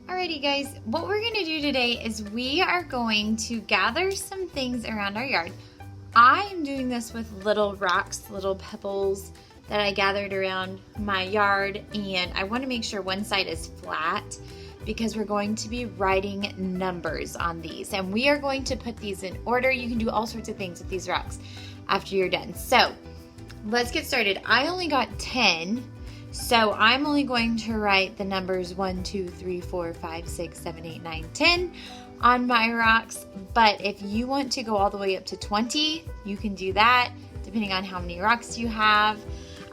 Alrighty guys, what we're going to do today is we are going to gather some things around our yard. I am doing this with little rocks, little pebbles that I gathered around my yard, and I want to make sure one side is flat because we're going to be writing numbers on these, and we are going to put these in order. You can do all sorts of things with these rocks after you're done. So let's get started. I only got 10. So I'm only going to write the numbers 1, 2, 3, 4, 5, 6, 7, 8, 9, 10 on my rocks. But if you want to go all the way up to 20, you can do that depending on how many rocks you have.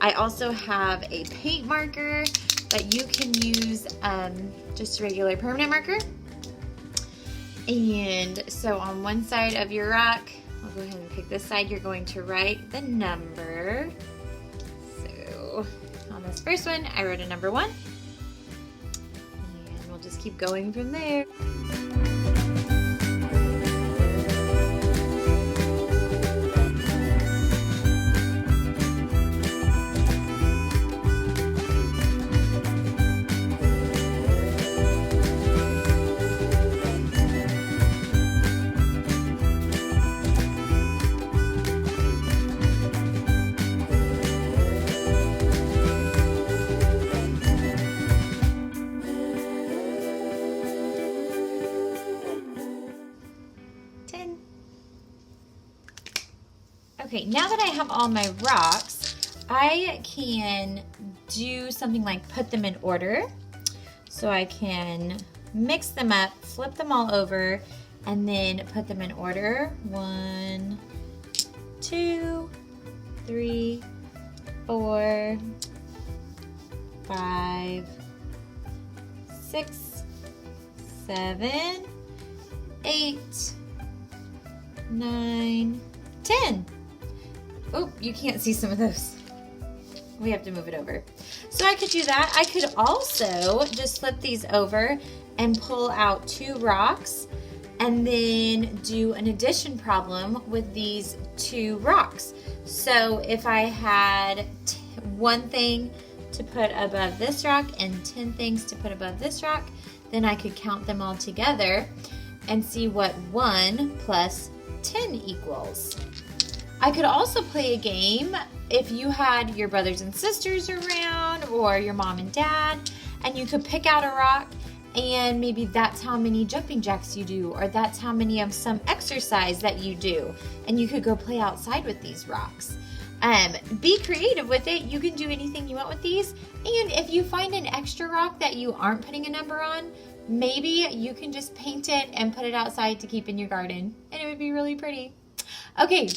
I also have a paint marker, but you can use just a regular permanent marker. And so on one side of your rock, I'll go ahead and pick this side, you're going to write the number. So on this first one, I wrote a number 1, and we'll just keep going from there. Okay, now that I have all my rocks, I can do something like put them in order. So I can mix them up, flip them all over, and then put them in order. 1, 2, 3, 4, 5, 6, 7, 8, 9, 10. Oh, you can't see some of those. We have to move it over. So I could do that. I could also just flip these over and pull out 2 rocks and then do an addition problem with these 2 rocks. So if I had 1 thing to put above this rock and 10 things to put above this rock, then I could count them all together and see what 1 plus 10 equals. I could also play a game if you had your brothers and sisters around or your mom and dad, and you could pick out a rock and maybe that's how many jumping jacks you do, or that's how many of some exercise that you do, and you could go play outside with these rocks. Be creative with it. You can do anything you want with these, and if you find an extra rock that you aren't putting a number on, maybe you can just paint it and put it outside to keep in your garden, and it would be really pretty. Okay,